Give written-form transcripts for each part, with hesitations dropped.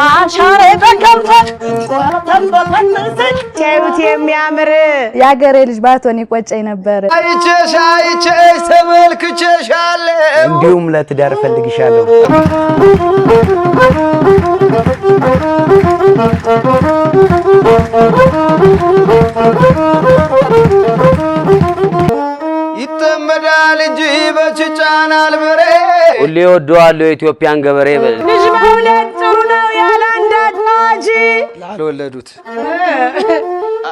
አሻሬ ተከምቷል ጨዩት የሚያምር ያገሬ ልጅ ባትሆን ይቆጨኝ ነበር አይቼሽ ተመልክቼሻለሁ እንዲሁም ለትዳር ፈልግሻለሁ ይተመዳል እንጂ በጭጫናል በሬ ሁሌ ወደዋለሁ የኢትዮጵያን ገበሬ ልጅ መውለድ ጥሩ ነው ያለ አንዳች አዋጅ ላልወለዱት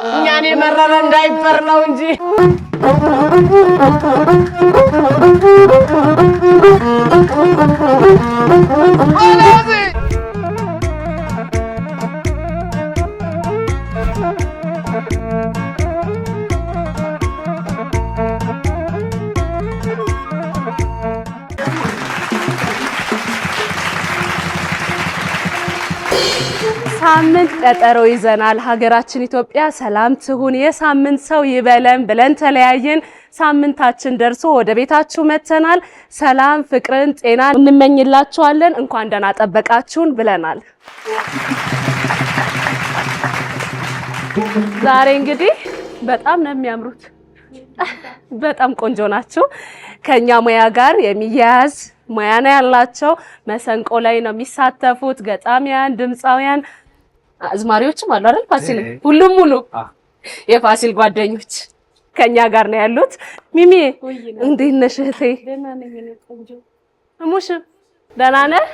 እኛን የመረረ እንዳይፈር ነው እንጂ ሳምንት ቀጠሮ ይዘናል ሀገራችን ኢትዮጵያ ሰላም ትሁን የሳምንት ሰው ይበለን ብለን ተለያየን ሳምንታችን ደርሶ ወደ ቤታችሁ መተናል ሰላም ፍቅርን ጤና እንመኝላችኋለን እንኳን ደህና ጠበቃችሁን ብለናል ዛሬ እንግዲህ በጣም ነው የሚያምሩት በጣም ቆንጆ ናችሁ ከኛ ሙያ ጋር የሚያያዝ ሙያ ነው ያላቸው መሰንቆ ላይ ነው የሚሳተፉት ገጣሚያን ድምጻውያን አዝማሪዎችም አሉ አይደል ፋሲል ሁሉም ሙሉ የፋሲል ጓደኞች ከኛ ጋር ነው ያሉት ሚሚ እንዴት ነሽ እህቴ ደህና ነኝ ቆንጆ እሙሽ ደህና ነህ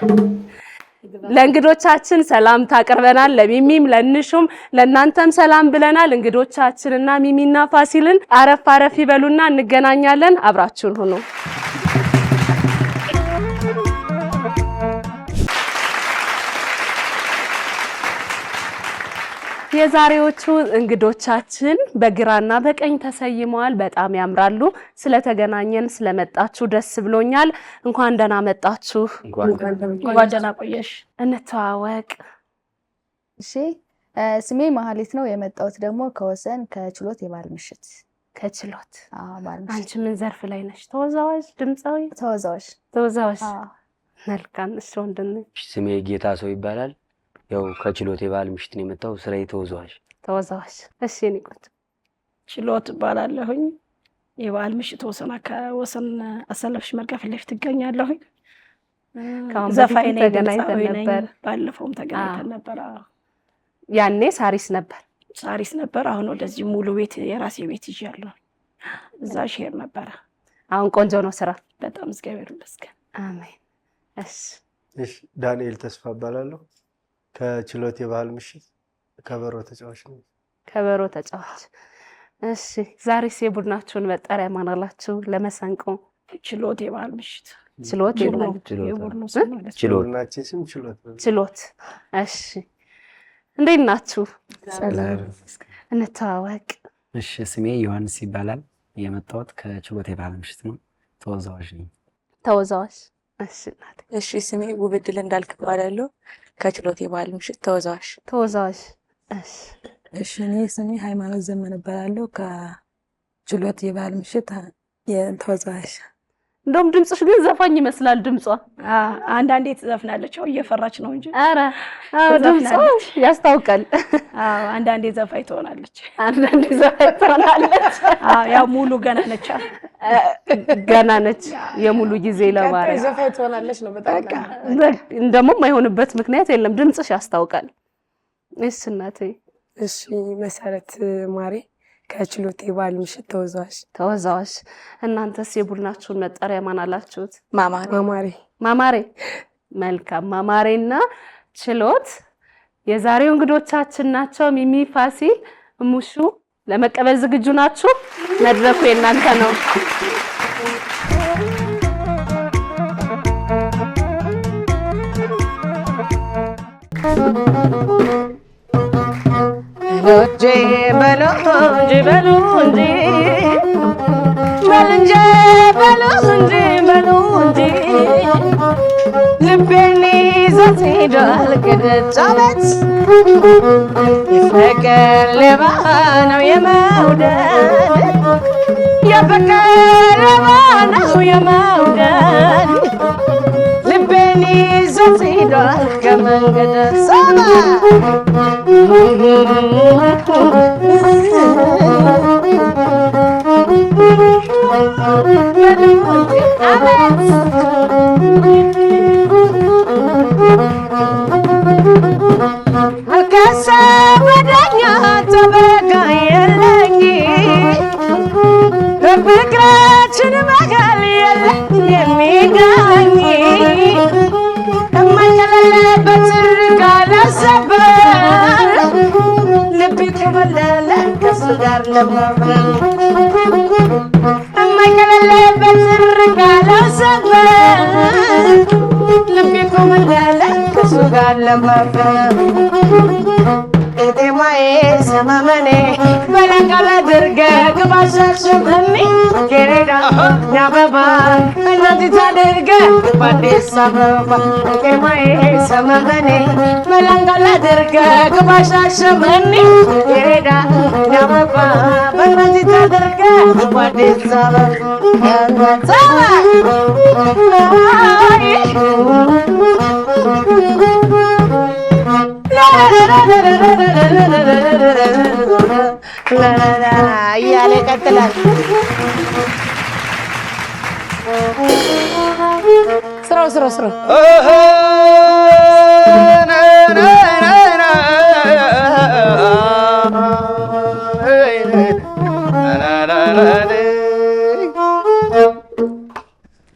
ለእንግዶቻችን ሰላም ታቀርበናል ለሚሚም ለንሹም ለናንተም ሰላም ብለናል እንግዶቻችንና ሚሚና ፋሲልን አረፍ ይበሉና እንገናኛለን አብራችሁን ሁኑ የዛሬዎቹ እንግዶቻችን በግራና በቀኝ ተሰይመዋል በጣም ያምራሉ ስለተገናኘን ስለመጣችሁ ደስ ብሎኛል እንኳን ደህና መጣችሁ እንኳን ደህና ቆየሽ እንተዋወቅ እሺ ስሜ ማህሌት ነው የመጣሁት ደግሞ ከወሰን ከችሎት የባል ምሽት ከችሎት ባል ምሽት አንቺ ምን ዘርፍ ላይ ነሽ ተወዛዋዥ ድምጻዊ ተወዛዋዥ መልካም እሺ ወንድነሽ ስሜ ጌታ ሰው ይባላል ያው ከችሎት የባል ምሽት ነው የመጣው ስራዬ ተወዛዋዥ እሺ ንቁት ችሎት ባላለሁኝ የባል ምሽት ወሰን አሰለፍሽ መርቀፍ ለፍ ትገኛለሁኝ ዘፋኝ ነኝ ተገናኝተን ነበር ባለፈውም ተገናኝተን ነበር ያኔ ሳሪስ ነበር አሁን ወደዚህ ሙሉ ቤት የራሴ ቤት ይያለሁ እዛ ሼር ነበር አሁን ቆንጆ ነው ስራ በጣም እግዚአብሔር ይመስገን አሜን እሺ ዳንኤል ተስፋ ባላለሁ ከችሎት የባል ምሽት ከበሮ ተጫዋች እሺ ዛሬስ የቡድናችሁን መጠሪያ ማን አላችሁ ለመሰንቆ ችሎት የባል ምሽት ችሎት እሺ እንዴት ናችሁ ሰላም እንተዋወቅ እሺ ስሜ ዮሐንስ ይባላል የመጣሁት ከችሎት የባል ምሽት ነው ተወዛዋዥ እሺ ስሜ ውብድል እንዳልክ ባላለሁ ከችሎት የባል ምሽት ተወዛዋዥ እሺ እኔ ስሜ ሃይማኖት ዘመን ባላለሁ ከችሎት የባል ምሽት ተወዛዋዥ እንደውም ድምጽሽ ግን ዘፋኝ ይመስላል ድምጿ አንዳንዴ ትዘፍናለች እየፈራች ነው እንጂ አረ ድምጿ ያስታውቃል አንዳንዴ ዘፋኝ ትሆናለች ያው ሙሉ ገና ነች የሙሉ ጊዜ ለማረ ዘፋኝ ትሆናለች ነው በጣም እንደውም የማይሆንበት ምክንያት የለም ድምጽሽ ያስታውቃል እሺ እናቴ እሺ መሰረት ማሬ ከችሎት የባል ምሽት ተወዛዋዥ እናንተስ የቡድናችሁን መጠሪያ ማን አላችሁት ማማሬ መልካም ማማሬና ችሎት የዛሬው እንግዶቻችን ናቸው ሚሚ ፋሲል ሙሹ ለመቀበል ዝግጁ ናችሁ መድረኩ የናንተ ነው ሎጄ በሎንጂ ልቤን ይዞት ሄዷል ከደጃበት የፍቅር ሌባ ነው የመውደድ ልቤን ይዞት ወርዷል ከመንገድ ሰማ አልከሰበደኛ ተበጋ የለኝ በፍቅራችን መካከል የለኝ የሚጋኝ እማይቀለለበት ርቃለ ሰበር ልቤ ኮበለለ ከሱ ጋር ለመበር እማይቀለለበት ርቃለ ሰበር ልቤ ኮበለለ ከሱ ጋር ለመበር እቴማዬ ሰማመኔ በለንቃለ ድርገ ግባሻሽብኒ ጌሬዳ ናበባ እናቲ ታድርገ በአዲስ አበባ እቴማዬ ሰማመኔ በለንቃለ ድርገ ግባሻሽብኒ ጌሬዳ ናበባ እናቲ ታድርገ በአዲስ አበባ እያለ ይቀጥላል። ስራው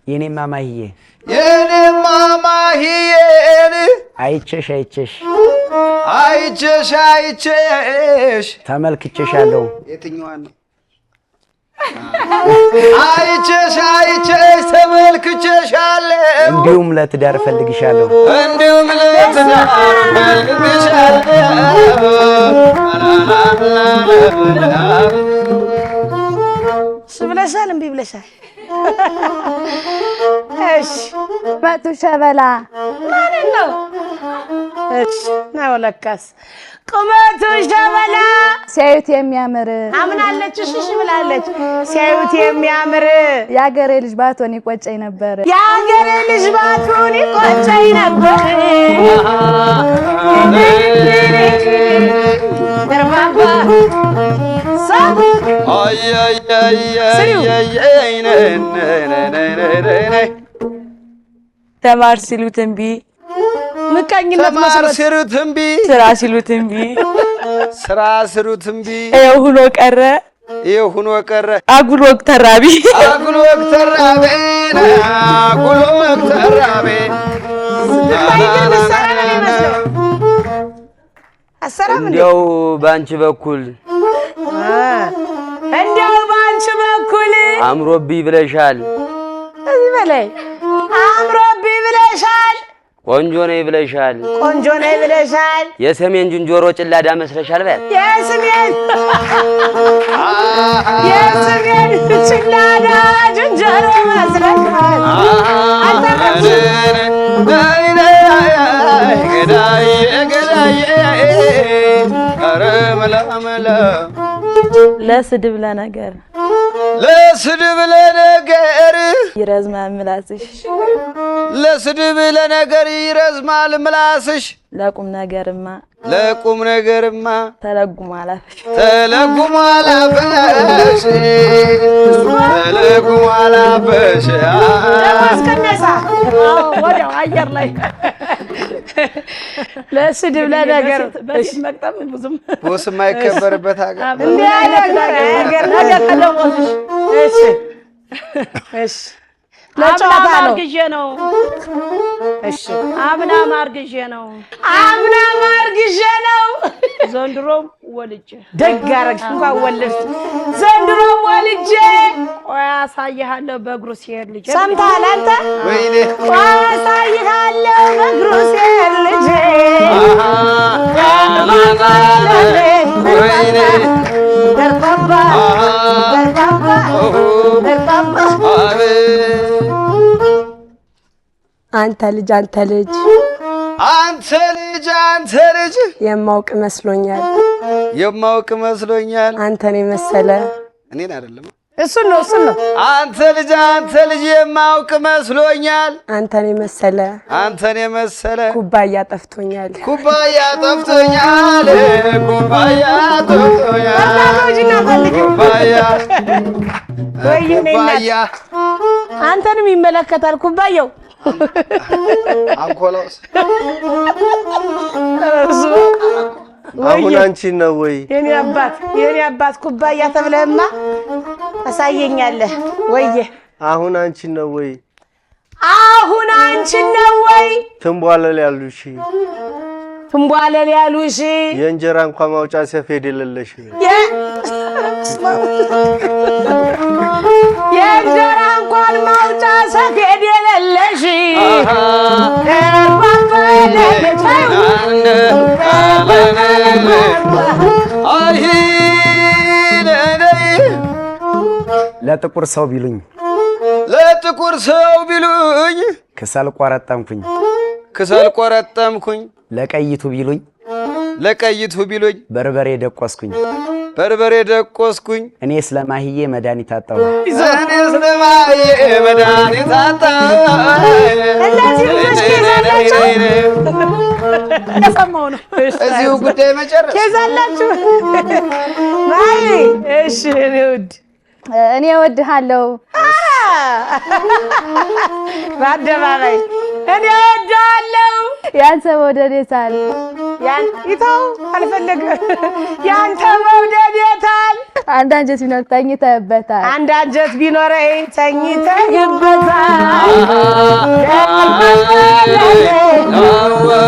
የኔማ ማሂዬ አይቼሽ ተመልክቼሻለሁ። የትኛዋን ነው? አይቼሽ ተመልክቼሻለሁ። እንዲሁም ለትዳር ፈልግሻለሁ። ብለሻል እምቢ ብለሻል። እሺ መጡ ሸበላ ማለት ነው። እሺ ነው ለካስ ቁመቱ ሸበላ ሲያዩት የሚያምር አምናለች። እሺ ብላለች። ሲያዩት የሚያምር የአገሬ ልጅ ባትሆን ይቆጨኝ ነበር። የአገሬ ልጅ ባትሆን ይቆጨኝ ነበር። ገርባባ ሰብ ተማር ሲሉት እምቢ፣ ምቀኝነት መሰረት ሲሉት እምቢ፣ ስራ ሲሉት እምቢ፣ ስራ ሲሉት እምቢ፣ ይኸው ሁኖ ቀረ አጉል ወግ ተራቢ እንዲያው በአንቺ በኩል አምሮብኝ ብለሻል። እዚህ በላይ አምሮብኝ ብለሻል። ቆንጆ ነኝ ብለሻል። የሰሜን ዝንጀሮ ጭላዳ መስለሻል። በል የሰሜን ጭላዳ ዝንጀሮ መስለሻል። ለስድብ ለነገር ይረዝማል ምላስሽ፣ ለስድብ ለነገር ይረዝማል ምላስሽ፣ ለቁም ነገርማ ተለጉሞ አላፈሽ ወዲያው አየር ላይ ለስድብ ለነገር በፊት መቅጠም ብዙም ቦስ የማይከበርበት ሀገር እንዲህ አይነት ነገር ከደሞዝሽ እሺ ለጨዋታ ነው። እሺ አምና ማርግዤ ነው ዘንድሮም ወልጄ ደግ አደረግሽ። እንኳን ወለድሽ። ዘንድሮም ወልጄ ቆይ አሳይሃለሁ በእግሩ ሲሄድ ልጄ። ሰምተሃል አንተ? ወይኔ ቆይ አሳይሃለሁ በእግሩ ሲሄድ ልጄ። ወይኔ ደርባባ አንተ ልጅ የማውቅ መስሎኛል። አንተን የመሰለ እኔን አይደለም እሱን ነው አንተ ልጅ የማውቅ መስሎኛል አንተን የመሰለ ኩባያ ጠፍቶኛል ኩባያ አንተንም ይመለከታል ኩባያው አንኮላውስ አሁን አንቺ ነው ወይ የኔ አባት ኩባያ ተብለህማ አሳየኛለህ ወይዬ አሁን አንቺ ነው ወይ ትንቧለል ያሉሽ የእንጀራ እንኳን ማውጫ ሰፌድ የሌለሽ የእንጀራ እንኳን ማውጫ ሰፌድ የሌለሽ ለጥቁር ሰው ቢሉኝ ክሰል ቆረጠምኩኝ ለቀይቱ ቢሉኝ በርበሬ ደቆስኩኝ እኔ ስለማህዬ መድኃኒት አጣሁ ተሰማው ነው እዚሁ ጉዳይ መጨረስ ከዛላችሁ ማይ እሺ እኔ እወድሃለሁ በአደባባይ እኔ እወድሃለሁ ያንተ መውደድ የታል ይተው አልፈለገ ያንተ መውደድ የታል አንድ አንጀት ቢኖር ተኝተህበታል አንድ አንጀት ቢኖረኝ ተኝተህበታል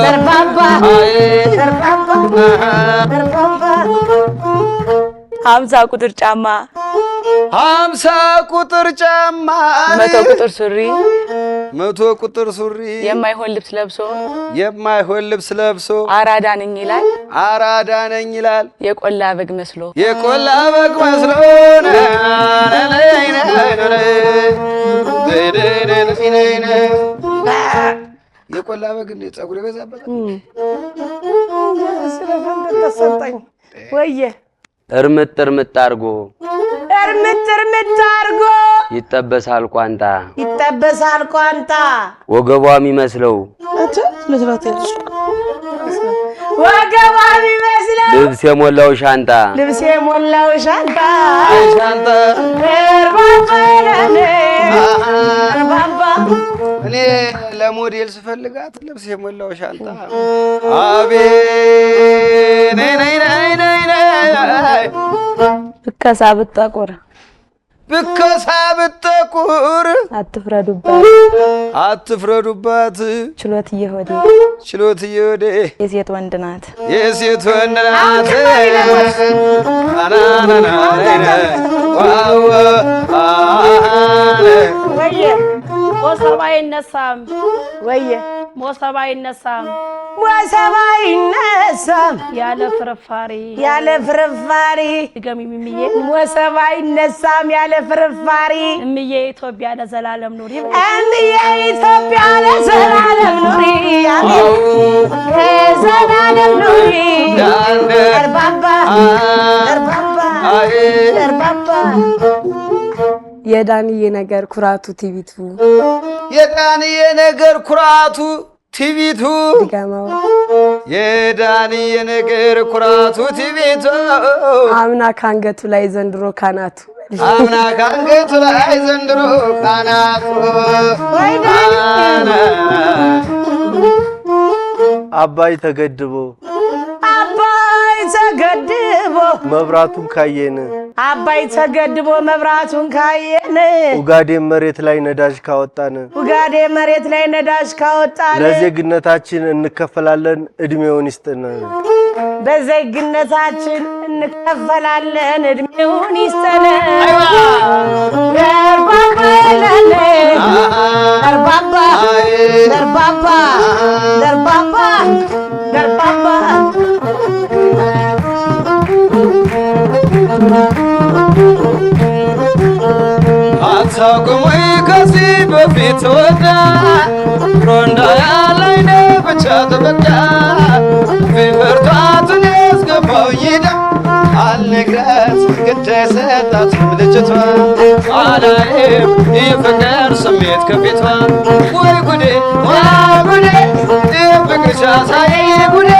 ደርባባ 50 ቁጥር ጫማ 50 ቁጥር ጫማ 100 ቁጥር ሱሪ 100 ቁጥር ሱሪ የማይሆን ልብስ ለብሶ አራዳ ነኝ ይላል የቆላ በግ መስሎ የቆላ በግ እንደ ጸጉር ይበዛበት ስለፈንተ ተሰጠኝ ወየ እርምት አርጎ ይጠበሳል ቋንጣ ወገቧ የሚመስለው ልብስ የሞላው ሻንጣ እኔ ለሞዴል ስፈልጋት ልብስ የሞላው ሻንጣ አቤት ነይ ብከሳ ብትጠቁር አትፍረዱባት ችሎትዬ ሆዴ የሴት ወንድ ናት ሞሰብ አይነሳም ያለ ፍርፋሪ ድገሚ ሚሚዬ ሞሰብ አይነሳም ያለ ፍርፋሪ እምዬ ኢትዮጵያ ለዘላለም ኑሪ ደርባባ የዳንዬ ነገር ኩራቱ ቲቪቱ የዳንዬ ነገር ኩራቱ ቲቪቱ አምና ካንገቱ ላይ ዘንድሮ ካናቱ አባይ ተገድቦ መብራቱን ካየን ኡጋዴን መሬት ላይ ነዳጅ ካወጣን ለዜግነታችን እንከፈላለን እድሜውን ይስጠን አታውቅም ወይ ከዚህ በፊት ወዳ ሮንዳ ያላይ ብቻ ተበቃ ፊፈርታትን ያስገባው ይዳ አለ ባልነግራት ግድ አይሰጣትም ልጅቷ አላይም የፍቅር ስሜት ከፊቷ ወይ ጉዴ ጉዴ የፍቅርሽ አሳይ ጉዴ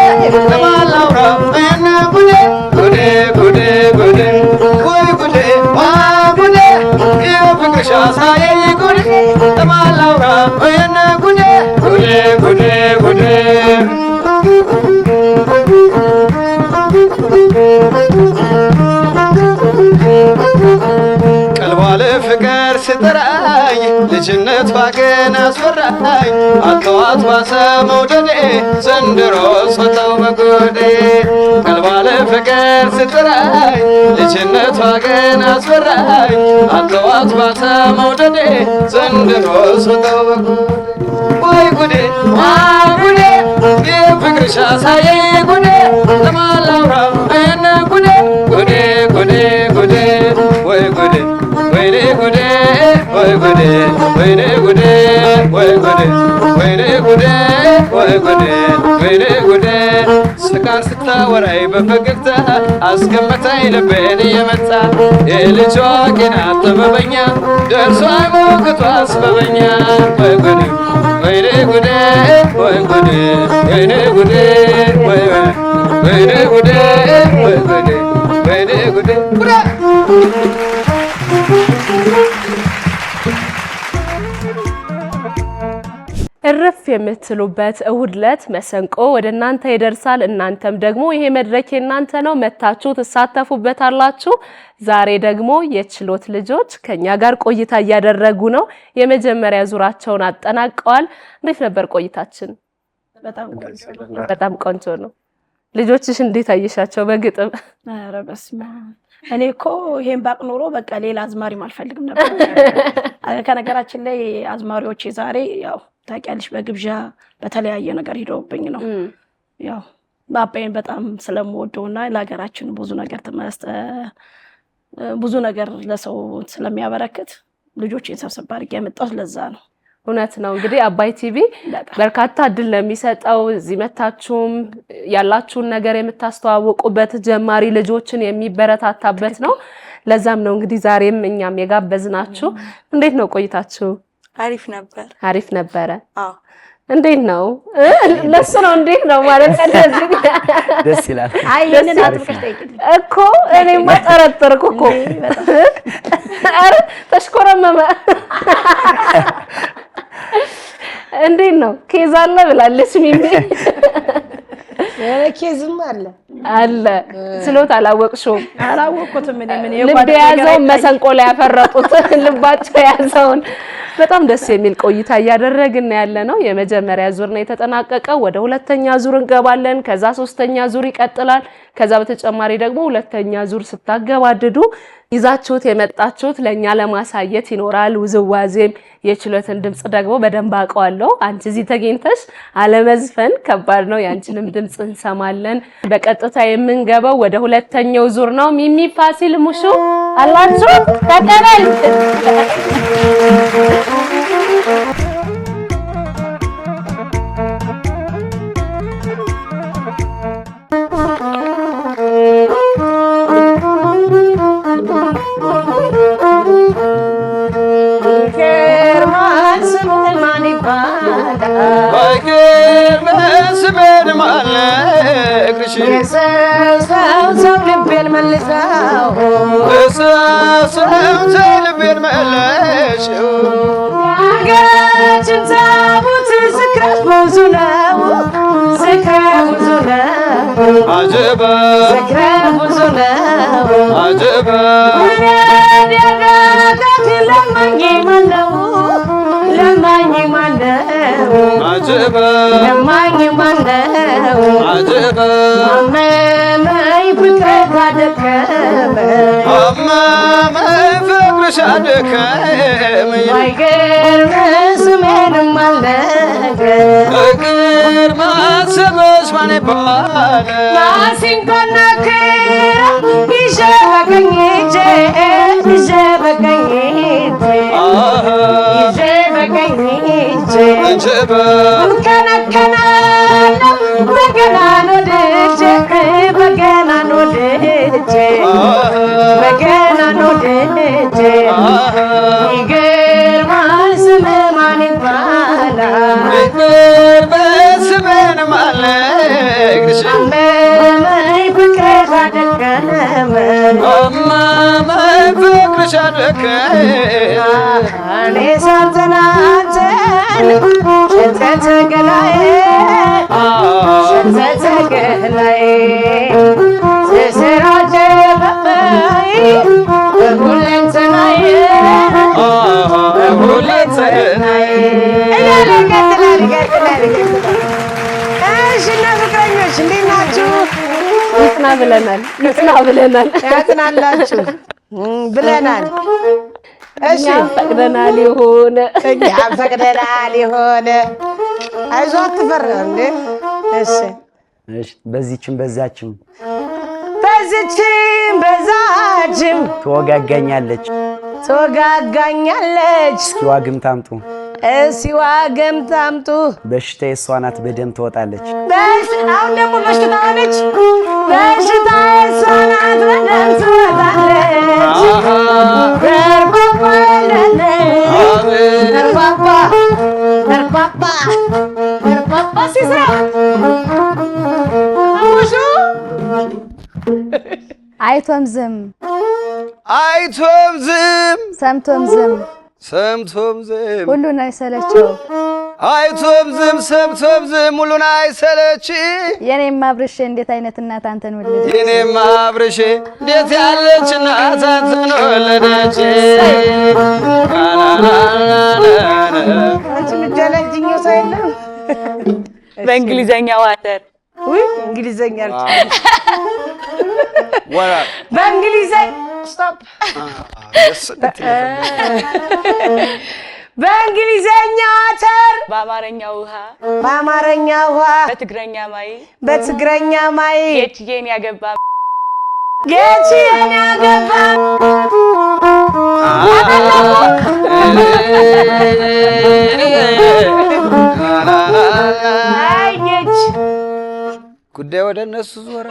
ለማን ላውራ ይህን ጉዴ ጉዴ ጉዴ ጉዴ ወይ ጉዴ ጉዴ የፍቅርሽ አሳይ ጉዴ ለማን ላውራ ይህን ጉዴ ጉዴ ጉዴ ጉዴ ቀልቧ ለፍቅር ስጠራኝ ልጅነት ባገን አስፈራኝ አተዋት ባሰ መውደዴ ዘንድሮ ሶታው በጎዴ ቀልቧ ለፍቅር ስጠራኝ ልጅነት ባገን አስፈራኝ አተዋት ባሰ መውደዴ ዘንድሮ ሶታው በጎዴ ወይ ጉዴ ጉዴ የፍቅርሽ አሳይ ጉዴ ለማን ላውራ ይህን ጉዴ ጉዴ ጉዴ ጉዴ ወይ ጉዴ ወይኔ ጉዴ ወይ ጉዴ ወይኔ ጉዴ ወይ ጉዴ ወይኔ ጉዴ ወይ ጉዴ ወይኔ ጉዴ ስቃን ስታወራይ በፈገግታ አስገመታኝ ልቤን እየመታ የልጇ ቄና ጥበበኛ ደርሷ ሞክቷ አስበበኛ ወይ ጉዴ ወይኔ ጉዴ ወይ ጉዴ ወይኔ ጉዴ ወይኔ ጉዴ ወይ ጉዴ ወይኔ ጉዴ እርፍ የምትሉበት እሁድ ዕለት መሰንቆ ወደ እናንተ ይደርሳል። እናንተም ደግሞ ይሄ መድረክ የእናንተ ነው፣ መታችሁ ትሳተፉበታላችሁ። ዛሬ ደግሞ የችሎት ልጆች ከኛ ጋር ቆይታ እያደረጉ ነው። የመጀመሪያ ዙራቸውን አጠናቀዋል። እንዴት ነበር ቆይታችን? በጣም ቆንጆ ነው። ልጆችሽ እንዴት አየሻቸው በግጥም? ኧረ በስመ አብ እኔ እኮ ይሄን ባቅ ኖሮ በቃ ሌላ አዝማሪም አልፈልግም ነበር። ከነገራችን ላይ አዝማሪዎቼ ዛሬ ያው ታውቂያለሽ በግብዣ በተለያየ ነገር ሄደውብኝ ነው። ያው ባባዬን በጣም ስለምወደውና ለሀገራችን ብዙ ነገር ለሰው ስለሚያበረክት ልጆቼን ሰብሰብ አድርጌ ያመጣሁት ለዛ ነው። እውነት ነው። እንግዲህ አባይ ቲቪ በርካታ እድል ለሚሰጠው እዚህ መታችሁም ያላችሁን ነገር የምታስተዋውቁበት ጀማሪ ልጆችን የሚበረታታበት ነው። ለዛም ነው እንግዲህ ዛሬም እኛም የጋበዝናችሁ። እንዴት ነው ቆይታችሁ? አሪፍ ነበር። አሪፍ ነበረ። አዎ እንዴት ነው? ለሱ ነው እንዴት ነው ማለት እንደዚህ ደስ ይላል። አይ እኔን አጥብቀሽ ጠይቂኝ እኮ እኔማ ጠረጠርኩ እኮ። ኧረ ተሽኮረመመ። እንዴት ነው ኬዝ አለ ብላለች ሚሚ። ኬዝም አለ ስሎት አላወቅሽውም? አላወቅኩትም። ምን ልብ የያዘውን መሰንቆ ላይ ያፈረጡት ልባቸው የያዘውን። በጣም ደስ የሚል ቆይታ እያደረግን ያለ ነው። የመጀመሪያ ዙር ነው የተጠናቀቀው። ወደ ሁለተኛ ዙር እንገባለን። ከዛ ሶስተኛ ዙር ይቀጥላል። ከዛ በተጨማሪ ደግሞ ሁለተኛ ዙር ስታገባድዱ ይዛችሁት የመጣችሁት ለኛ ለማሳየት ይኖራል። ውዝዋዜም የችሎትን ድምጽ ደግሞ በደንብ አውቀዋለሁ። አንቺ እዚህ ተገኝተሽ አለመዝፈን ከባድ ነው። ያንቺንም ድምጽ እንሰማለን። በቀጥታ የምንገባው ወደ ሁለተኛው ዙር ነው። ሚሚ ፋሲል ሙሹ አላችሁ ተቀበል። ስሜን ማለቅሽ ሰው ልቤን መልሰው ሰው ልቤን መለሽው ሀገራችን ታቦት ስክረት ብዙ ነው፣ ስክረት ብዙ ነው፣ አጀበ ስክረት ብዙ ነው፣ አጀበ ያደረጋት ለማኝ ማነው? ለማኝ ማነው? አጀበ ለማኝ ማነው? አጀበ አመመኝ ፍቅር ካደከመኝ አመመኝ ፍቅርሽ አደከመኝ አይገርም ስሜንም አልነገር እግር ማሰበሽ ማን ይባላል? ማሲንቆና ክራ ይዤ በቀኝ እጄ ይዤ በቀኝ እጄ ይዤ በቀኝ እጄ አጀበ ከነከናለሁ በገናን ወድጄ በገናን ወድጄ እማማ ፍቅርሽ አደከመኝ እኔ ሳንተን አንተን ሸተተ ገላዬ ሸተተ ገላዬ ስስራጀ በበይ በሁለንተናዬ በሁለንተናዬ እያለ ይቀጥላል። እሺ እና ፍቅረኞች እንዴት ናችሁ? ይጽና ብለናል። ያጽናላችሁ ብለናል። እሺ ፈቅደናል ይሁን እኛም ፈቅደናል ይሁን። አይዞህ አትፈራ እንዴ። እሺ በዚህችም በዛችም በዛችም ትወጋጋኛለች። እስኪ ዋግም ታምጡ በሽታ የእሷ ናት በደም ትወጣለች። አሁን ደግሞ በሽታ ሆነች። በሽታ የእሷ ናት በደም ትወጣለች። እርባባ ሲስራ አይቶም ዝም ሰምቶም ዝም ሁሉን አይሰለቸው። አይቶም ዝም ሰምቶም ዝም ሁሉን አይሰለች። የኔም አብርሽ እንዴት አይነት እናት አንተን ወለደች። የኔም አብርሽ እንዴት ያለች እናት አንተን ወለደች። አንቺ ምትጀለጅኝ ሰው የለም። በእንግሊዘኛ ዋተር እንግሊዘኛ ወራ በእንግሊዘኛ ስቶፕ በእንግሊዘኛ አተር በአማርኛ ውሃ በትግረኛ ማይ ጌችዬን ያገባ ጉዳይ ወደ እነሱ ዞረ።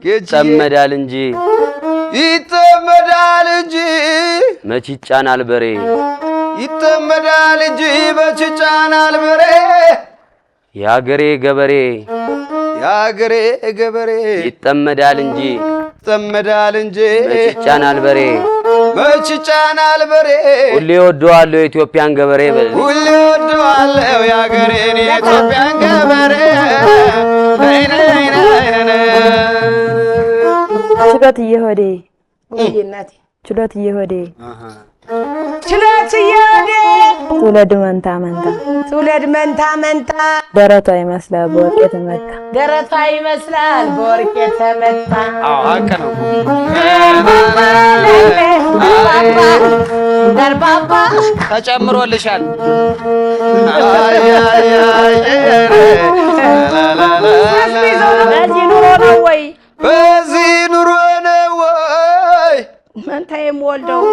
ይጠመዳል እንጂ መች ይጫናል በሬ ይጠመዳል እንጂ መች ይጫናል በሬ የአገሬ ገበሬ ይጠመዳል እንጂ መች ይጫናል በሬ ሁሌ ወደዋለሁ የኢትዮጵያን ገበሬ ሁሌ ወደዋለሁ የአገሬን የኢትዮጵያን ገበሬ ችሎት እየሆዴ ትውልድ መንታ ደረቷ ይመስላል በወርቅ የተመታ ሀቅ ነው። ደርባባ ተጨምሮልሻል። በዚህ ኑሮ ነው ወይ መንታ የምወልደው?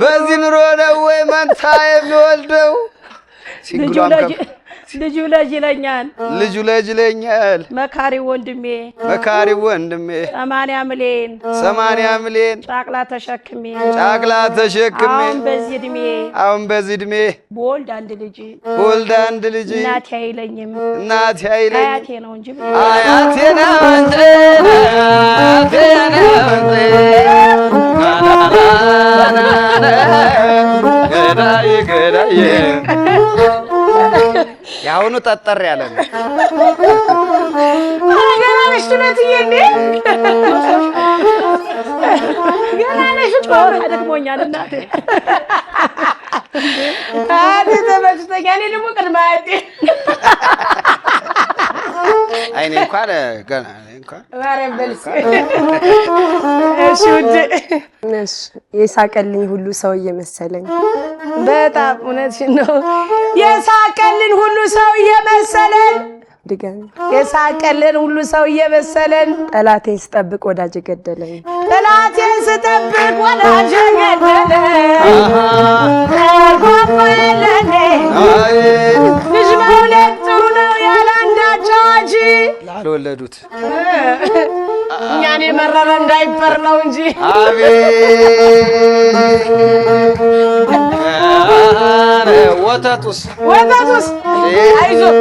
በዚህ ኑሮ ነው ወይ መንታ የሚወልደው? ልጁ ለጅ ይለኛል መካሪ ወንድሜ 80 ሚሊዮን ጫቅላ ተሸክሜ አሁን በዚህ እድሜ በወልድ አንድ ልጅ እናቴ አይለኝም አያቴ ነው እንጂ አያቴ ነው እንጂ ገዳዬ የአሁኑ ጠጠር ያለ ነው። ገና ነሽ ትነትዬ እንዴ? ገና ነሽ አደግሞኛል እናቴ። አዲ ተበስተኛ እኔ ደግሞ ቅድመ አያቴ አይኔ እንኳን ገና እንኳን ማርያም በልስ እሺ ውድ ነሽ የሳቀልኝ ሁሉ ሰው እየመሰለኝ በጣም እውነትሽን ነው። የሳቀልን ሁሉ ሰው እየመሰለን ድጋሚ የሳቀልን ሁሉ ሰው እየመሰለን ጠላቴን ስጠብቅ ወዳጅ ገደለኝ ልጅ መውለድ ጥሩ ነው ያለ አንዳች አዋጅ ላልወለዱት እኛን የመረረ እንዳይበር ነው እንጂ ወተቱስ አይዞህ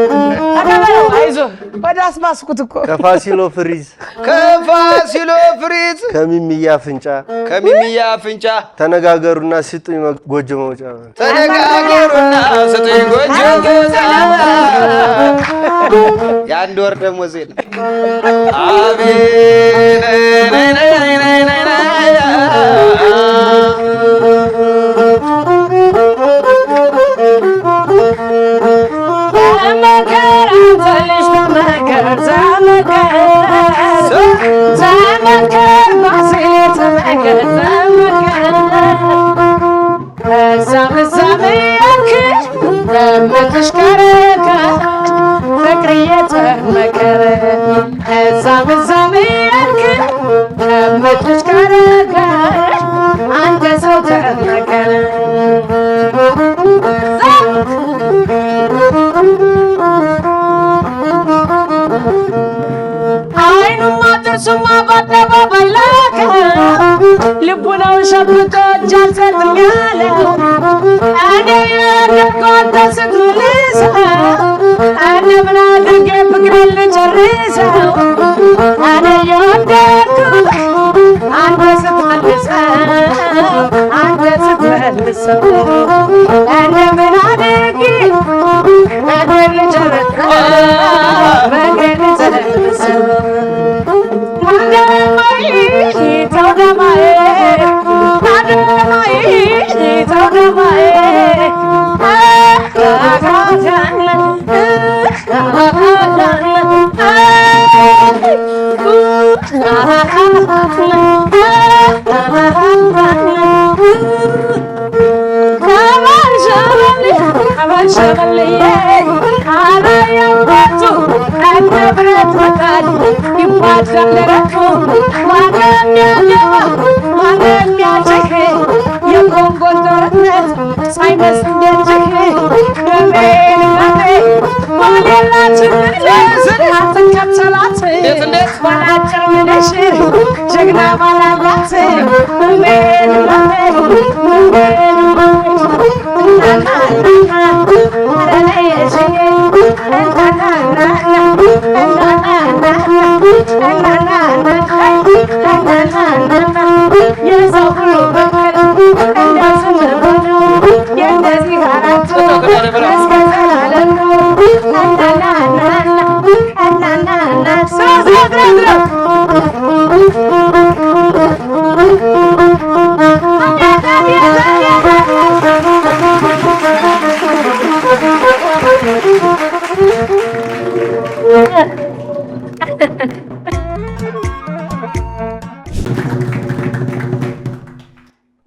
ተቀበለው አይዞህ ወደ አስማስኩት እኮ ከፋሲሎ ፍሪዝ ከሚሚያ አፍንጫ ተነጋገሩና ስጡኝ ጎጆ መውጫ የአንድ ወር ደሞዜ ነው። ልቡናውን ሸብቆ እጃን ሰጥኛለሁ እኔ የደጓን ተስትልሰው እኔ ምን አድርጌ ፍቅሬን ልጨርሰው እኔ የወደድኩ አንተ ስትመልሰው እኔ ምን አድርጌ ፍቅሬን ልጨርሰው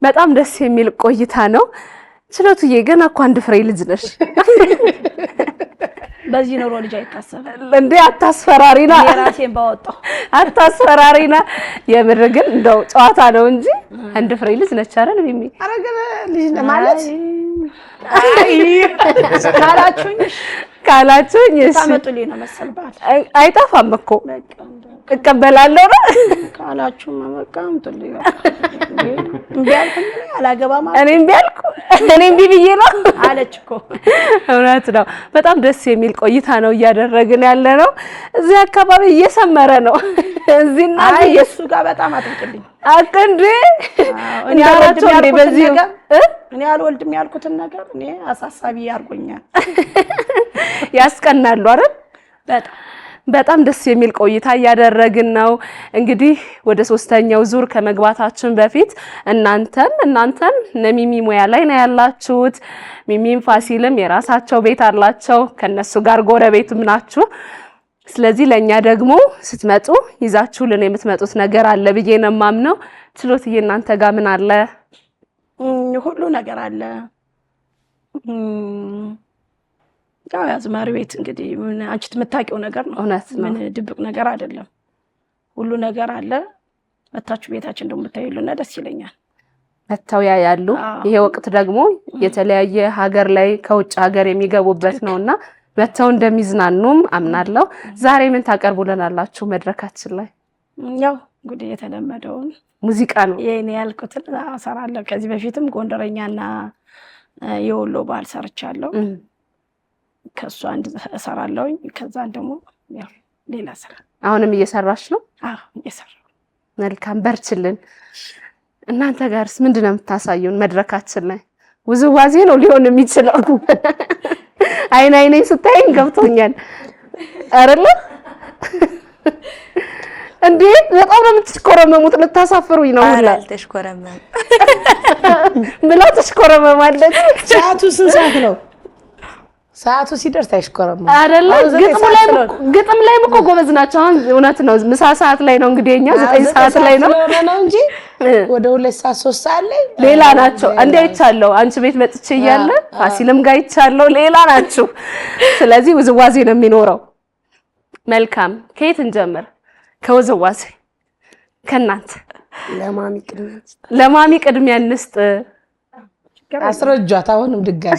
በጣም ደስ የሚል ቆይታ ነው። ችሎቱዬ ገና እኮ አንድ ፍሬ ልጅ ነሽ። በዚህ ኑሮ ልጅ አይታሰብም እንዴ? አታስፈራሪና የራሴን ባወጣው አታስፈራሪና። የምር ግን እንደው ጨዋታ ነው እንጂ አንድ ፍሬ ልጅ ነች አይደል? ሚሚ አረገለ ልጅ ማለት ካላችሁኝ እሺ ታመጡልኝ ነው መሰልባት። አይጠፋም እኮ እቀበላለሁ ነው ካላችሁ ማመቃም ትልይ እንቢያልኩኝ አላገባማ እኔም ቢብዬ ነው አለች እኮ። እውነት ነው። በጣም ደስ የሚል ቆይታ ነው እያደረግን ያለ ነው። እዚህ አካባቢ እየሰመረ ነው። እዚህና እሱ ጋር በጣም አጥብቅልኝ አቀንዴ እኔ አልወልድም ያልኩትን ነገር እኔ አሳሳቢ ያርጎኛል። ያስቀናሉ አይደል? በጣም ደስ የሚል ቆይታ እያደረግን ነው። እንግዲህ ወደ ሶስተኛው ዙር ከመግባታችን በፊት እናንተም ነሚሚ ሙያ ላይ ነው ያላችሁት። ሚሚም ፋሲልም የራሳቸው ቤት አላቸው። ከነሱ ጋር ጎረቤትም ናችሁ። ስለዚህ ለኛ ደግሞ ስትመጡ ይዛችሁልን የምትመጡት ነገር አለ ብዬ ነው የማምነው። ችሎትዬ እናንተ ጋር ምን አለ? ሁሉ ነገር አለ። ያው አዝማሪ ቤት እንግዲህ አንቺ የምታውቂው ነገር ነው። ምን ድብቅ ነገር አይደለም። ሁሉ ነገር አለ። መታችሁ ቤታችን ደግሞ ብታዩልን ደስ ይለኛል። መታው ያያሉ። ይሄ ወቅት ደግሞ የተለያየ ሀገር ላይ ከውጭ ሀገር የሚገቡበት ነውና መታው እንደሚዝናኑም አምናለሁ። ዛሬ ምን ታቀርቡልናላችሁ መድረካችን ላይ? ያው እንግዲህ የተለመደውን ሙዚቃ ነው የኔ ያልኩትን አሰራለሁ። ከዚህ በፊትም ጎንደረኛና የወሎ ባህል ሰርቻለሁ። ከሱ አንድ እሰራለሁኝ። ከዛን ደግሞ ያው ሌላ ስራ አሁንም እየሰራሽ ነው? አዎ እየሰራሁ። መልካም በርችልን። እናንተ ጋርስ ምንድነው የምታሳዩን መድረካችን ላይ? ውዝዋዜ ነው ሊሆን የሚችለው። አይኔ ስታይኝ ገብቶኛል አይደለ እንዴ? በጣም ነው የምትሽኮረመሙት። ልታሳፍሩኝ ነው ሁላ። አልተሽኮረመም ብላ ትሽኮረመማለች። ሰዓቱ ስንት ሰዓት ነው? ሰዓቱ ሲደርስ አይሽኮረመም አይደለ? ግጥም ላይም እኮ ጎበዝ ናቸው። አሁን እውነት ነው ምሳ ሰዓት ላይ ነው እንግዲህ እኛ 9 ሰዓት ላይ ነው እንጂ ወደ 2 ሰዓት 3 ሰዓት ላይ ሌላ ናቸው። እንዴ አይቻለሁ። አንቺ ቤት መጥቼ እያለ ፋሲልም ጋር አይቻለሁ። ሌላ ናቸው። ስለዚህ ውዝዋዜ ነው የሚኖረው። መልካም ከየት እንጀምር? ከውዝዋዜ ከናንተ ለማሚ ቅድሚያ እንስጥ። አስረጇት። አሁንም ድጋሚ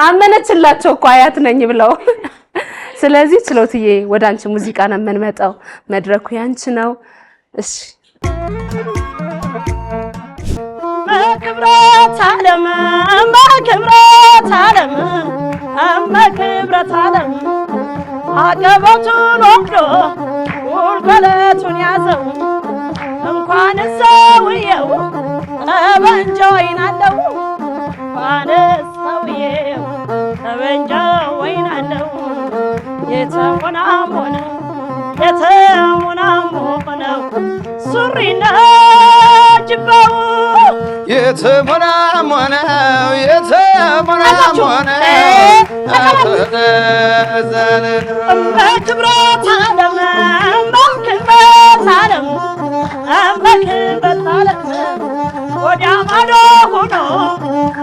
አመነችላቸው እኮ አያት ነኝ ብለው። ስለዚህ ችሎትዬ ወደ አንቺ ሙዚቃ ነው የምንመጣው። መድረኩ ያንቺ ነው። እሺ መክብረት ዓለም መክብረት ዓለም መክብረት ዓለም አቀበቱን ወቅዶ ቁልቁለቱን ያዘው እንኳን ሰውየው ጠበንጃው ይናለው እንኳን ሰውየው ጠበንጃው ይናለው የተሞናሞነው ሱሪና ጅባው የተሞናሞነው በክብረት ዓለም በክብረት ዓለም በክብረት ዓለም ወዲያ ማዶ ሆኖ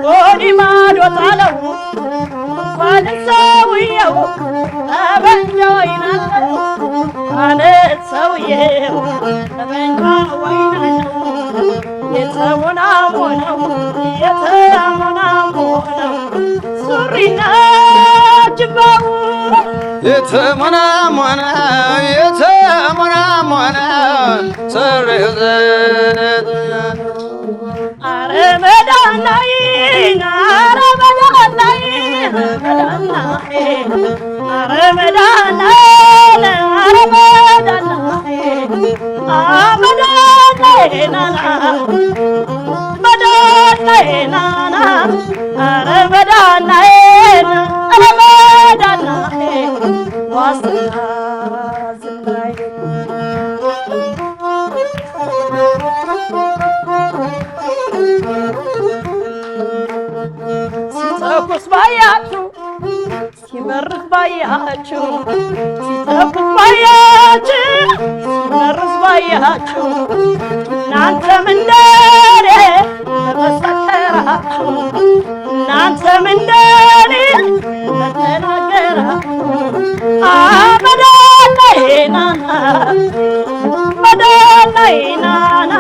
ወዲህ ማዶ ጣለው እንኳን ሰውየው ጠበንጃው ይናለው እንኳን ሰውየው ጠበንጃው ይናለው የተሞናሞነው ሱሪና ጅባው አረመዳናይ ሲተኩስ ባያችሁ ሲመርስ ባያችሁ ሲተኩስ ባያችሁ ሲመርስ ባያችሁ እናንተም እንደኔ በመሰከራችሁ እናንተም እንደኔ በተናገራችሁ አመዳናይናና መዳናይናና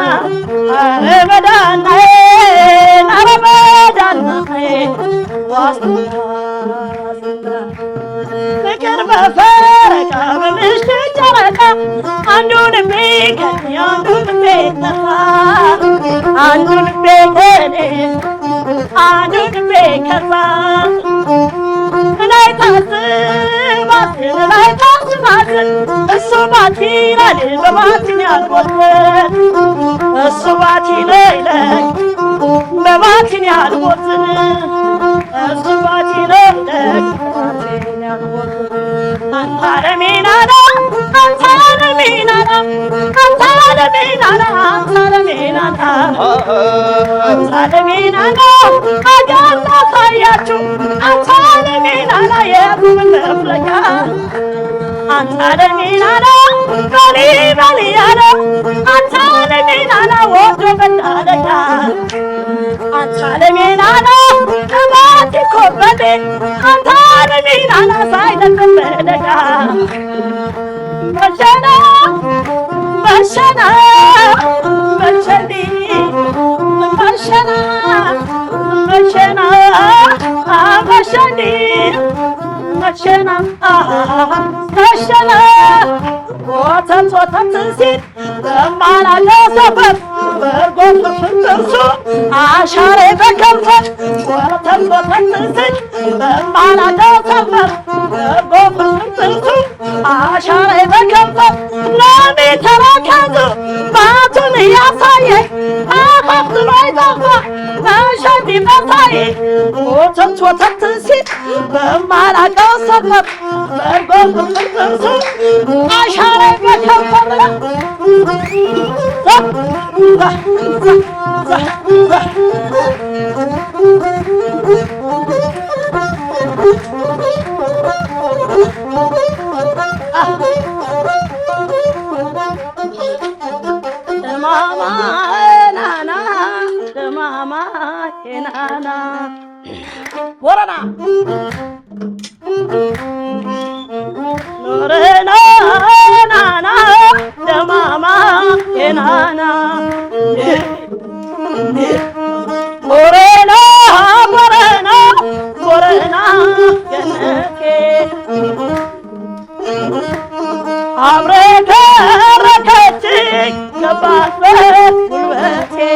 አረመዳናይና አረመዳናይ ፍቅር በፈረቃ በምሽት ጨረቃ አንዱን ቤከን አንዱን ቤተፋ አንዱን ቤከን አንዱን ቤከፋ ላይ ታስባትን ላይ ታስባትን እሱ ባቲ ይላል በባትን ያልቦትን እሱ ባቲ ለይለይ በባትን ያልቦትን እሱ ባቲ ለይለይ በባትን ያልቦትን አንተ ለሚናና አንተ ለሚናና አንተ ለሚናና አንተ ለሚናና አንተ ለሚናና አጋና ታያችሁ አንተ ለሚናና የቁም ፍለጋ አንተ ለሚናና በሊ በሊ ያለ አንተ ለሚናና ወዶ በላለጋ አንተ ለሚናና ከባት ኮበቴ አንተ ለሚናና ሳይደለም በለጋ መሸና መሸና መሸኒ መሸና መሸና መሸኒ መሸና መሸና ወተት ወተት ሲል በማላለ ሰፈር በጎን ፍርሱ አሻሬ በከንፈር ወተት ወተት ሲል በማላለ ሰፈር በጎን ፍርሱ ሸንዲ መሳይ ወተት ወተት ሲል በማላውቀው ሰፈር በርጎ ፍርፍር አሻራ ከከፈረ Mama, nana, mama, nana, Borana, Lorena, nana, mama, nana, Borena, Borena, Borena, Abreka, rakati, kabasbe, gulbete.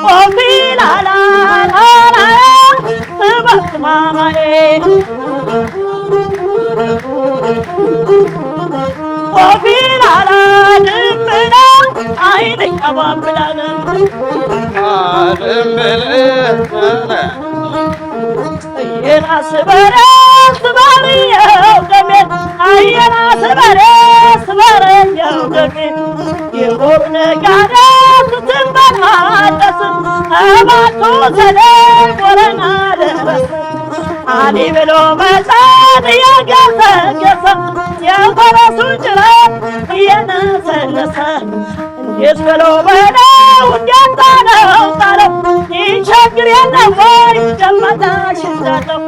Ofi la la la la, sabak mama e. Ofi la la, dimbela, ayne kabablan. Dimbela. Ayena sabara. Ayana sabare sabare yawdake yeborne gada tumbanatas amato zale borana deras ali velo mazad yagasa gasa yabara sunjra yana salasa yes velo bana undata tara ይቸግር የነበር ጀመታ ሽታለው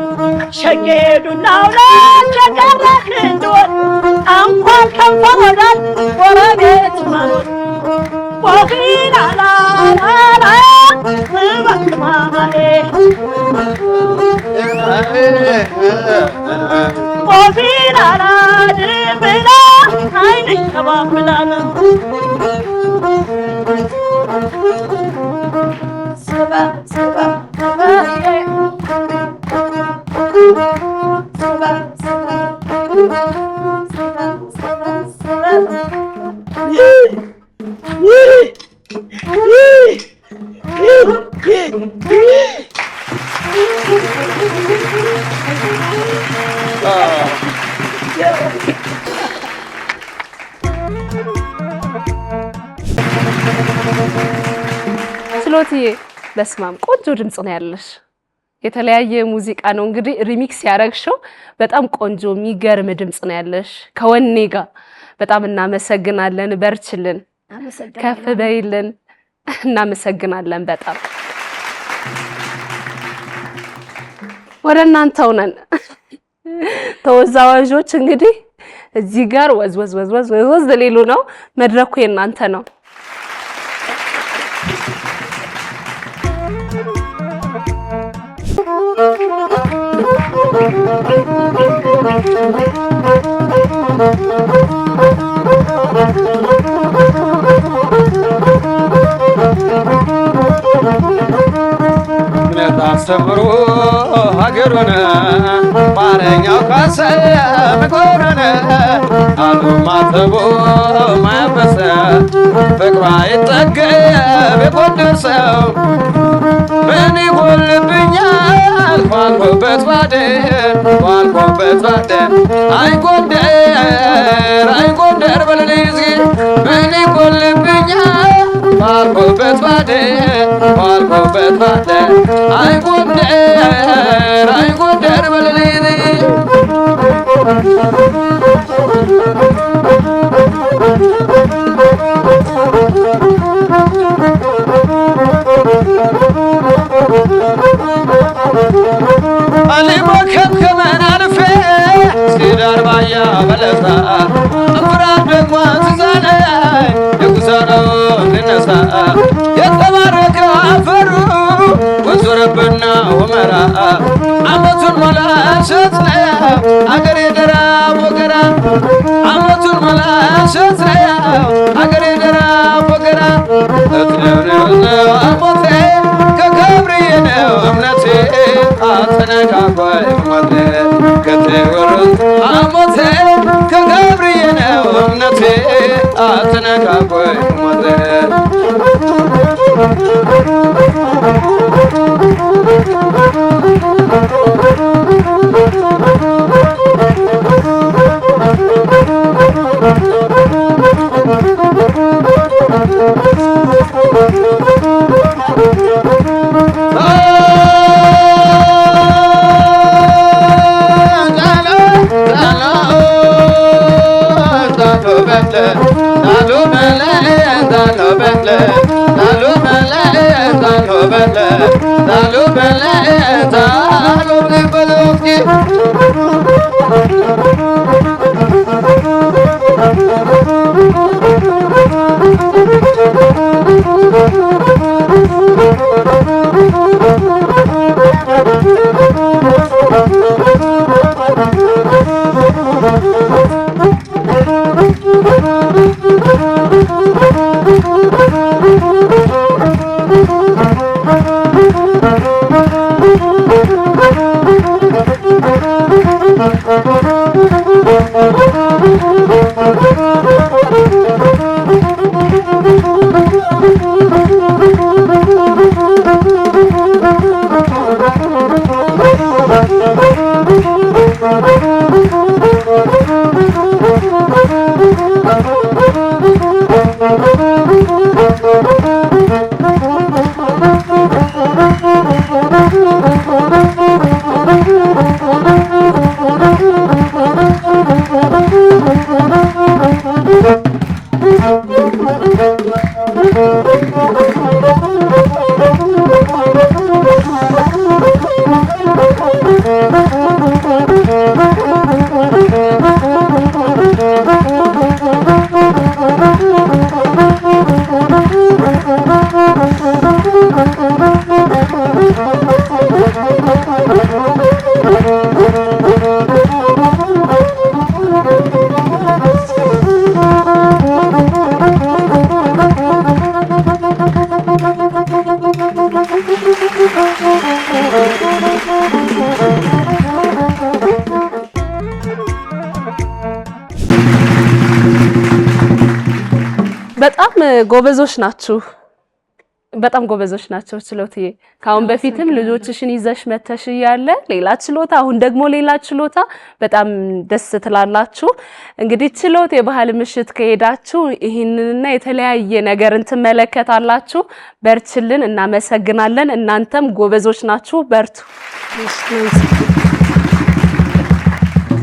ሸጌዱ ናውላ ቸገረክ እንደወት አንኳን ከንፈወዳል ጎረቤት ማለት ወፊላ ላላ በክማማሌ ወፊላ ላድብላ አይን ከባብላነ Saba, saba, saba, saba, saba, saba, ችሎትዬ በስማም ቆንጆ ድምጽ ነው ያለሽ። የተለያየ ሙዚቃ ነው እንግዲህ ሪሚክስ ያረግሽው። በጣም ቆንጆ የሚገርም ድምጽ ነው ያለሽ ከወኔ ጋር። በጣም እናመሰግናለን። በርችልን፣ ከፍ በይልን። እናመሰግናለን በጣም። ወደ እናንተው ነን ተወዛዋዦች። እንግዲህ እዚህ ጋር ወዝ ወዝ ወዝ ወዝ ወዝ ሌሉ ነው። መድረኩ የእናንተ ነው። ታስተምሩ ሀገሩን ማረኛው ካሰም ጎረነ አሉ ማተቦ ማያፈሰ ፍቅሯ ይጠገብ የጎደሰው ምን ይጎልብኛል ዋልኮበት ባደር ዋልኮበት ባደር አይጎንደር በልልይ ምን ይጎልብኛል ዋልኮበት ባደር ዋልኮበት ባደር አይጎንደር በልልይ አሊሞከምከመን አልፌ ሲዳር ባያ በለሳ እንቁራን ደግሞ ትዛለይ የጉዛረው እንነሳ የተባረከው አፈሩ ወንዙ ረብና ወመራ አመቱን ሞላ ስትለያው አገሬ ደራ ወገራ አመቱን ሞላ ስትለያው አገሬ ደራ ወገራ እትነው አሞቴ ከከብርዬ ነው እምነቴ አተነካኳይ ሞቴ ከቴወሩት አሞቴ ከገብርዬ ነው እምነቴ አተነካኳይ ሞቴ በጣም ጎበዞች ናችሁ። በጣም ጎበዞች ናቸው ችሎትዬ። ካሁን በፊትም ልጆችሽን ይዘሽ መተሽ ያለ ሌላ ችሎታ፣ አሁን ደግሞ ሌላ ችሎታ፣ በጣም ደስ ትላላችሁ። እንግዲህ ችሎት የባህል ምሽት ከሄዳችሁ ይህንንና የተለያየ ነገርን ትመለከታላችሁ። በርችልን፣ እናመሰግናለን። እናንተም ጎበዞች ናችሁ፣ በርቱ።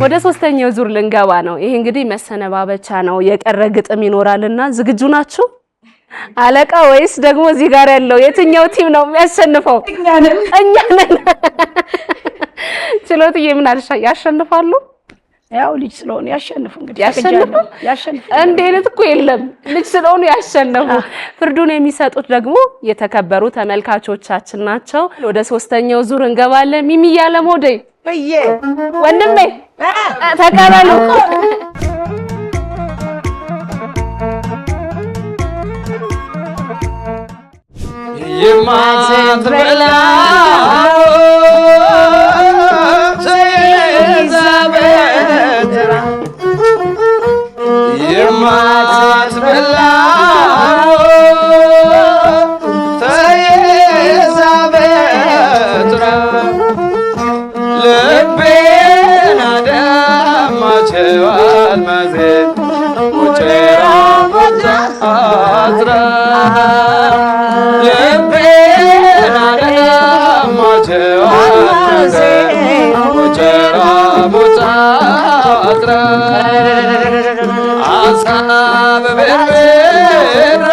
ወደ ሶስተኛው ዙር ልንገባ ነው። ይሄ እንግዲህ መሰነባበቻ ነው። የቀረ ግጥም ይኖራልና ዝግጁ ናችሁ? አለቃ ወይስ ደግሞ እዚህ ጋር ያለው የትኛው ቲም ነው የሚያሸንፈው? እኛ ነን። ችሎትዬ ምን አልሻ? ያሸንፋሉ? ያው ልጅ ስለሆነ ያሸንፉ። እንግዲህ ያሸንፉ። እንደ አይነት እኮ የለም፣ ልጅ ስለሆነ ያሸንፉ። ፍርዱን የሚሰጡት ደግሞ የተከበሩ ተመልካቾቻችን ናቸው። ወደ ሶስተኛው ዙር እንገባለን። ሚሚዬ አለሞዴ በየ ወንድሜ ተቀበሉ። የማትበላው ልቤን አደማቸው አልማዜ ሙጬራ ቦታትራ ልቤን አደማቸው አልማዜ ሙጬራ ቦታትራ አሳብ በርበራ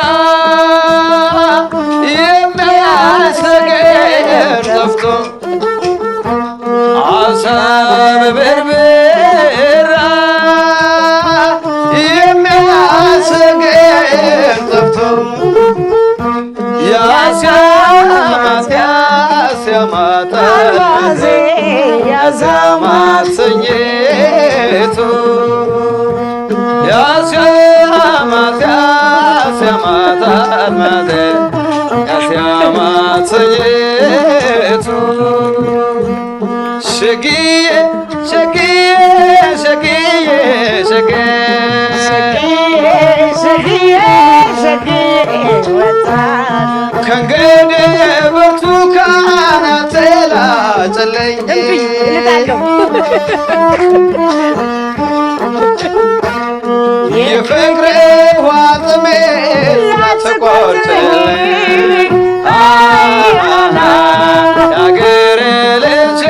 የሚያሰገር ጠፍቶ አሳብ በርበራ የሚያሰገር ጠፍቶ ያስያማት አልማዜ ያስያማት ሰኝቱ ያስያማት አልማዜ ያስያማት ሰኝቱ ሸግዬ ሸግዬ ሸግዬ ሸግዬ ሸግዬ ወጣት አትለኝ የፍቅሬ ዋጥሜ አትቆርጥልኝ የአገሬ ልጅ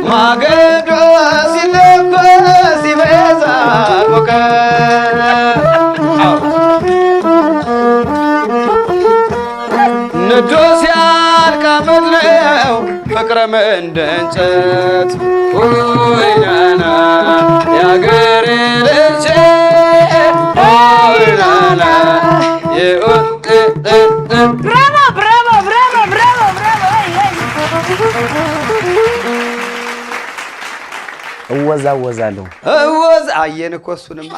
ማገዶ ሲለኮስ ሲበዛ ሙቀት ንዶ ሲያልቅ አመድ ነው ፍቅርም እንደ እንጨት ወይናና የአገሬ ልጅ ወይናና ብራቮ ብራቮ ብራቮ ብራቮ ብራቮ እወዛወዛለሁ አየን እኮ እሱንማ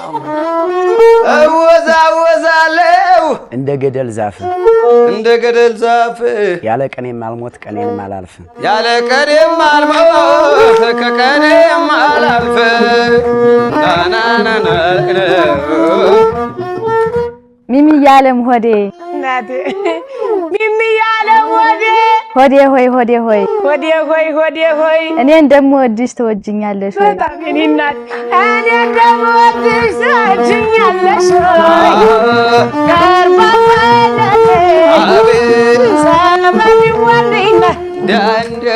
እወዛወዛለሁ እንደ ገደል ዛፍ ያለ ቀኔም አልሞት ቀኔንም አላልፍ ያለ ቀኔም አልሞት ከቀኔም አላልፍ ናናናና ሚሚ ያለም ሆዴ እናቴ ሚሚ ያለም ሆዴ ሆዴ ሆይ ሆዴ ሆይ ሆዴ ሆይ ሆዴ ሆይ እኔ እንደምወድሽ ትወጂኛለሽ ወይ በጣም የኔ እናት እኔ እንደምወድሽ ትወጂኛለሽ ወይ ቀርባለሽ ሰመኝ ወንዴና ዳንዳ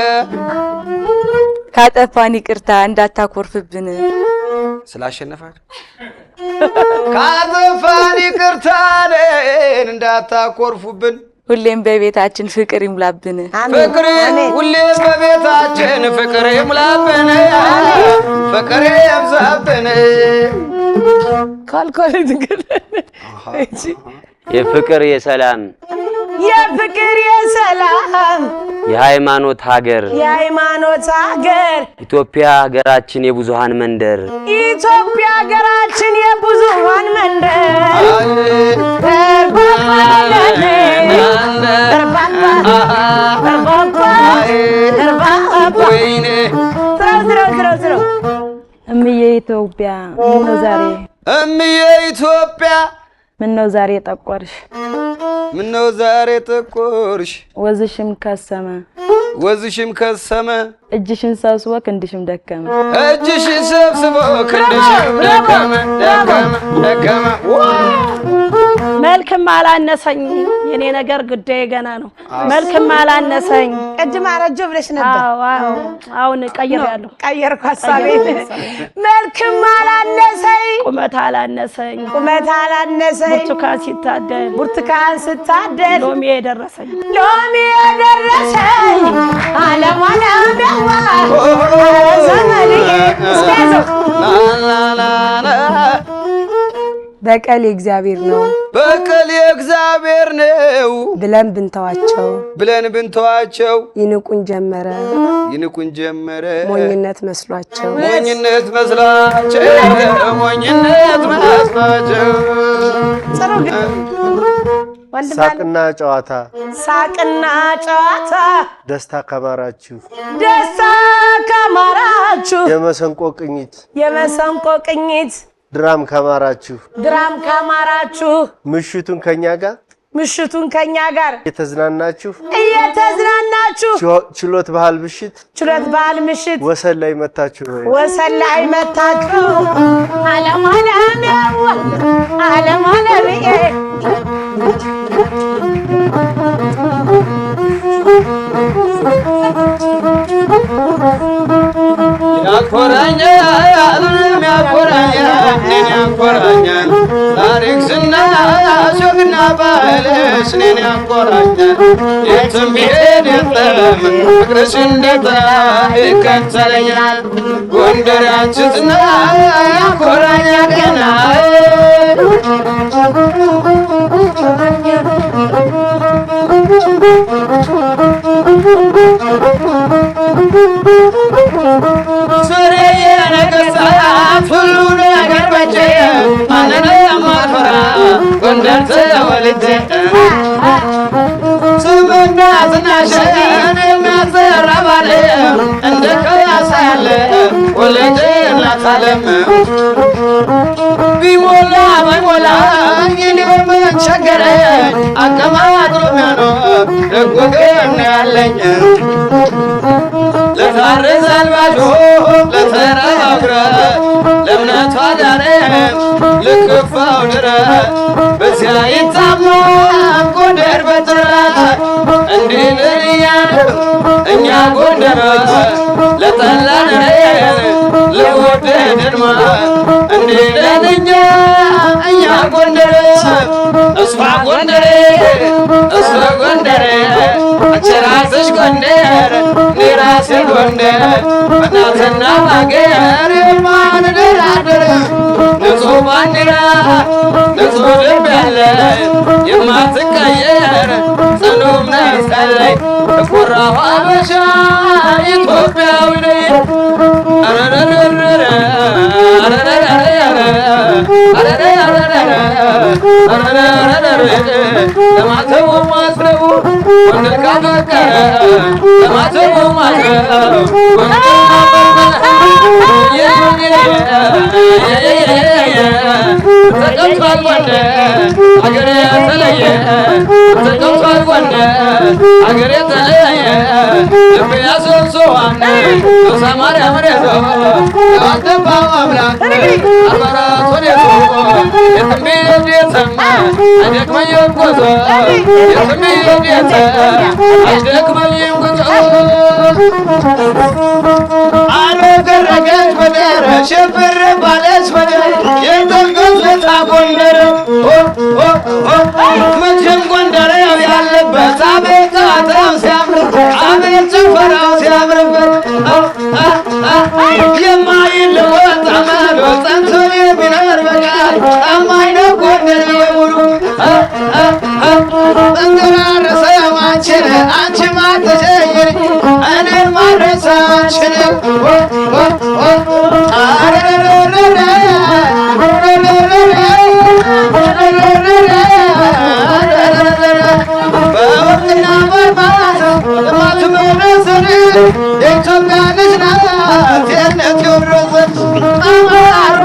ካጠፋን ይቅርታ እንዳታኮርፍብን ስላሸነፋት ካጠፋን ይቅርታን እንዳታኮርፉብን ሁሌም በቤታችን ፍቅር ይሙላብን ፍቅር ሁሌም በቤታችን ፍቅር ይሙላብን ፍቅር ይብዛብን ካልኮል ድንገት የፍቅር የሰላም የሃይማኖት ሀገር ኢትዮጵያ ሀገራችን የብዙሃን መንደር እምዬ ኢትዮጵያ ምነው ዛሬ ጠቆርሽ ምነው ዛሬ ጠቆርሽ ወዝሽም ከሰመ እጅሽን ሰብስቦ ክንድሽም ደከመ እጅሽን ሰብስቦ ክንድሽም ደከመ መልክም አላነሰኝ የኔ ነገር ጉዳይ ገና ነው መልክም አላነሰኝ ቅድም አረጆ ብለሽ ነበር አሁን ቀይሬያለሁ ቀየርኩ ሐሳቤን መልክም አላነሰኝ ቁመት አላነሰኝ ብርቱካን ሲታደል ሎሚ የደረሰኝ ዓለም በቀል የእግዚአብሔር ነው ብለን ብንተዋቸው ይንቁን ጀመረ ሞኝነት መስሏቸው ሳቅና ጨዋታ ደስታ ከማራችሁ የመሰንቆ ቅኝት ድራም ከማራችሁ ምሽቱን ከኛ ጋር እየተዝናናችሁ ችሎት ባህል ምሽት ወሰን ላይ መታችሁ ዓለም ያኮራኛል ታሪክ ዝና ሾግና ባህልሽ እኔን ያኮራኛል የትም ብሄድ የለም ፍቅርሽ እንደታ ይከተለኛል ጎንደር ያንቺ ዝና ያኮራኛል ገና ሱሬ የነገሥታት ሁሉ ነገር በጄ ማንንም አልፈራ ጎንደር ተወልጄ ስምና ዝናሽን የሚያዘራ ባለ እንደ ከያሳ ያለ ወለጄላት ዓለም ቢሞላ ባይሞላ እኔ ምን ቸገረኝ አቀማጥሎ የሚያኖር ደጉ ግን ያለኝ ለታረዘ አልባሾ ለተራበው ድረስ ለእምነቷ ዳሬም ልክፋው ድረስ በዚያ ይታመን ጎንደር በጥራት እንዲህ ልያለ እኛ ጎንደር ለጠላን ለወደድ ድማ እንዲህ ለልኛ እኛ ጎንደር እሷ ጎንደሬ እሷ ጎንደሬ አንቺ ራስሽ ጎንደር እኔ ራሴ ጎንደር በእናትና በአገር የማንደራደር ንጹሕ ባንዲራ ንጹሕ ልብ ያለ የማትቀየር ጽኑ እምነት ያለኝ የኮራሁ ሀበሻ ኢትዮጵያዊ ነኝ። ለማተቡ ማስረቡ ጎንደር ካፈቀረ ለማተቡ ማስረቡ ተቀምጧል ጎንደር አገር የተለየ ተቀምጧል ጎንደር አገር የተለየ ልብ ያሰብሰዋል በሰማርያ መሬቶ ያገባው አምላክ አርባራት ወዴቶ የትም ቢሄድ የትም አይደክመኝም ጉዞ የትም ቢሄድ የትም አይደክመኝም ጉዞ አልወገረገች ምድር ሽብር ባለች ምድር የተንገዝታ ጎንደር መቼም ጎንደሬው ያለበት አቤት ጨዋታው ሲያምርበት አቤት ጭፈራው ሲያምርበት የማይለወጥ አመሉ ጸንቶ የሚኖር በቃል ታማኝ ነው ጎንደር የሙሉ እንድናረሰው አንቺን አንቺም አትሸይሪ እኔን ማረሰው አንቺን በወርቅና በልማት ልማት መድረስን የኢትዮጵያ ልጅ ናት የእነ ቴዎድሮስን አማራ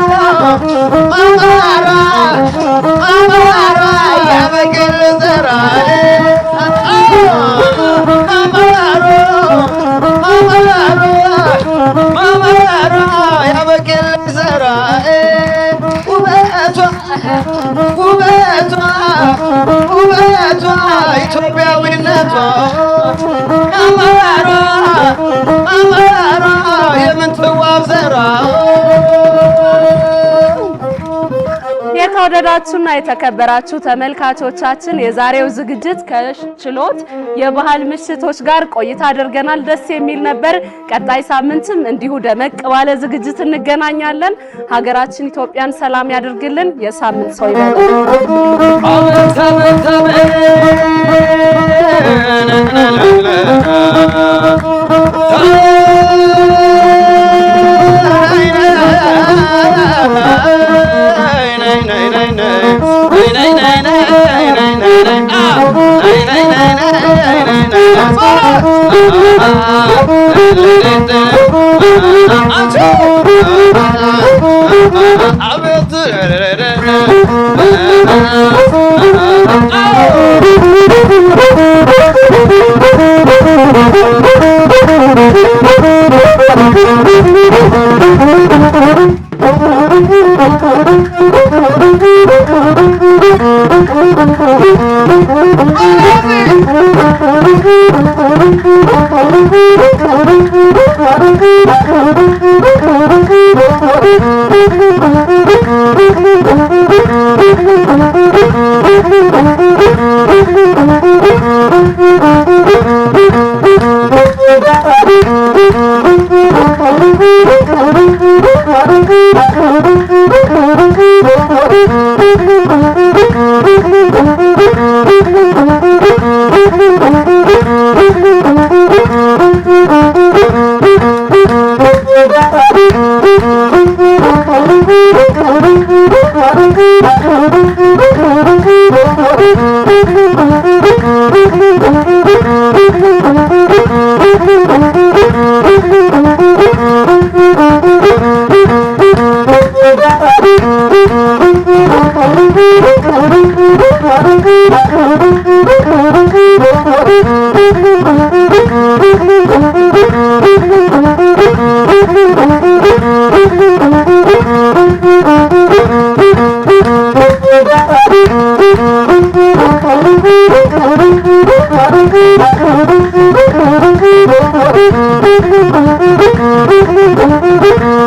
ያበቅል ዘራ ያበቅል ዘራ ውበቷ ኢትዮጵያዊነቷ አማራ የምንትዋብ ዘራ የተወደዳችሁና የተከበራችሁ ተመልካቾቻችን የዛሬው ዝግጅት ከችሎት የባህል ምሽቶች ጋር ቆይታ አድርገናል። ደስ የሚል ነበር። ቀጣይ ሳምንትም እንዲሁ ደመቅ ባለ ዝግጅት እንገናኛለን። ሀገራችን ኢትዮጵያን ሰላም ያድርግልን። የሳምንት ሰው ይበለን። Thank you. Thank you.